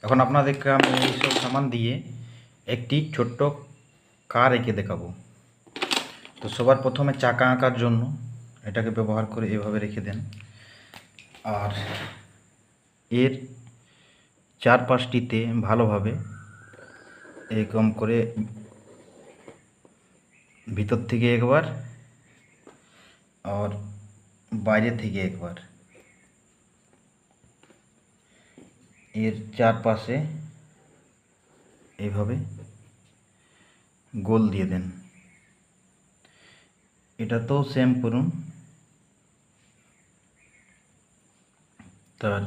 এখন আপনাদেরকে আমি এইসব সামান দিয়ে একটি ছোট্ট কার এঁকে দেখাবো। তো সবার প্রথমে চাকা আঁকার জন্য এটাকে ব্যবহার করে এভাবে রেখে দেন, আর এর চারপাশটিতে ভালোভাবে এরকম করে ভিতর থেকে একবার আর বাইরে থেকে একবার এর চারপাশে এইভাবে গোল দিয়ে দেন। এটাতেও সেম করুন। তার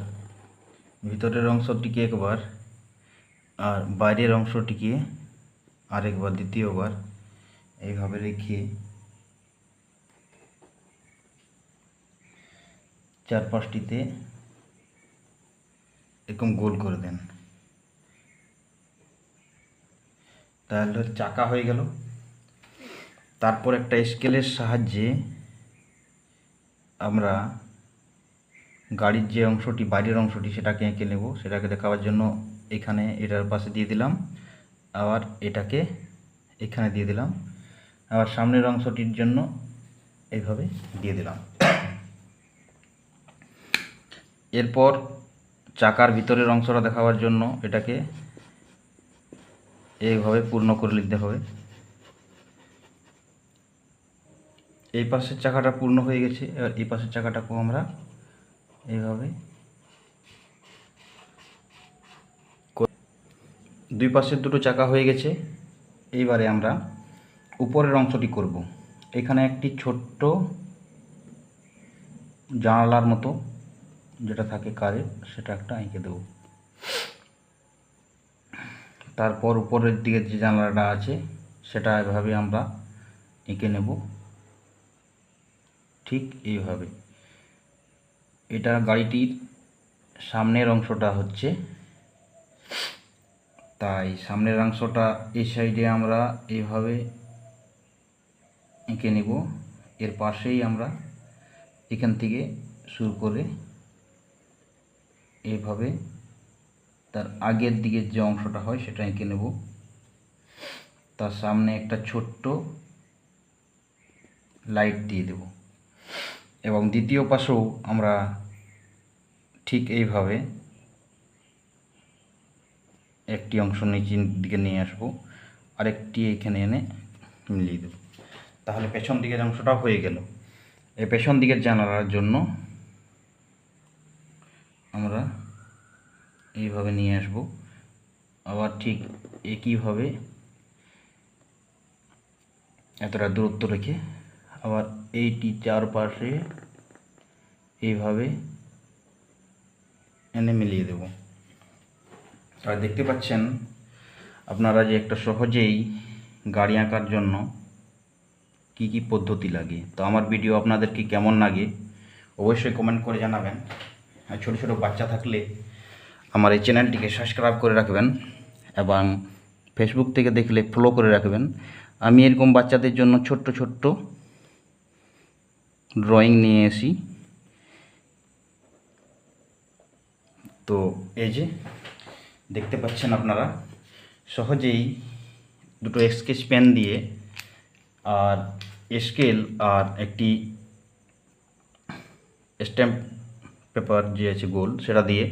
ভিতরের অংশটিকে একবার আর বাইরের অংশটিকে আরেকবার, দ্বিতীয়বার এইভাবে রেখে চারপাশটিতে এরকম গোল করে দেন। তাহলে চাকা হয়ে গেল। তারপর একটা স্কেলের সাহায্যে আমরা গাড়ির যে অংশটি, বাইরের অংশটি, সেটাকে এঁকে নেব। সেটাকে দেখাবার জন্য এখানে এটার পাশে দিয়ে দিলাম, আবার এটাকে এখানে দিয়ে দিলাম, আবার সামনের অংশটির জন্য এইভাবে দিয়ে দিলাম। এরপর চাকার ভিতরের অংশটা দেখাবার জন্য এটাকে এইভাবে পূর্ণ করে নিতে হবে। এই পাশের চাকাটা পূর্ণ হয়ে গেছে, এবার এই পাশের চাকাটাকেও আমরা এইভাবে দুই পাশের দুটো চাকা হয়ে গেছে। এইবারে আমরা উপরের অংশটি করব। এখানে একটি ছোট্ট জানালার মতো যেটা থাকে কারের, সেটা একটা এঁকে দেব। তারপর উপরের দিকে যে জানালাটা আছে সেটা এভাবে আমরা এঁকে নেব, ঠিক এইভাবে। এটা গাড়িটির সামনের অংশটা হচ্ছে, তাই সামনের অংশটা এই সাইডে আমরা এইভাবে এঁকে নেব। এর পাশেই আমরা এখান থেকে শুরু করে এইভাবে তার আগের দিকের যে অংশটা হয় সেটা এঁকে নেব। তার সামনে একটা ছোট্ট লাইট দিয়ে দেব, এবং দ্বিতীয় পাশেও আমরা ঠিক এইভাবে একটি অংশ নিচের দিকে নিয়ে আসবো, আরেকটি এখানে এনে মিলিয়ে দেব। তাহলে পেছন দিকের অংশটাও হয়ে গেল। এই পেছন দিকের জানালার জন্য আমরা এইভাবে নিয়ে আসব, আবার ঠিক একইভাবে এতটা দূরত্ব রেখে আবার এইটি চারপাশে এইভাবে এনে মিলিয়ে দেব। আর দেখতে পাচ্ছেন আপনারা যে একটা সহজেই গাড়ি আঁকার জন্য কি কি পদ্ধতি লাগে। তো আমার ভিডিও আপনাদেরকে কেমন লাগে অবশ্যই কমেন্ট করে জানাবেন। আর ছোটো ছোটো বাচ্চা থাকলে আমার এই চ্যানেলটিকে সাবস্ক্রাইব করে রাখবেন, এবং ফেসবুক থেকে দেখলে ফলো করে রাখবেন। আমি এরকম বাচ্চাদের জন্য ছোট্ট ছোট্ট ড্রয়িং নিয়ে আসি। তো এই যে দেখতে পাচ্ছেন আপনারা, সহজেই দুটো স্কেচ পেন দিয়ে আর স্কেল আর একটি স্ট্যাম্প পেপার যে আছে গোল, সেটা দিয়ে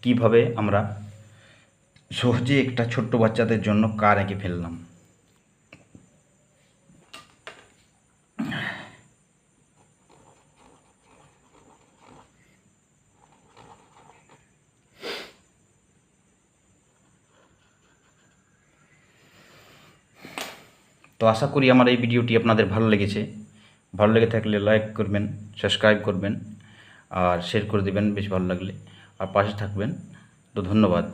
কিভাবে আমরা সহজে একটা ছোট্ট বাচ্চাদের জন্য কার এঁকে ফেললাম। তো আশা করি আমার এই ভিডিওটি আপনাদের ভালো লেগেছে। ভালো লেগে থাকলে লাইক করবেন, সাবস্ক্রাইব করবেন আর শেয়ার করে দেবেন বেশ ভালো লাগলে, আর পাশে থাকবেন। তো ধন্যবাদ।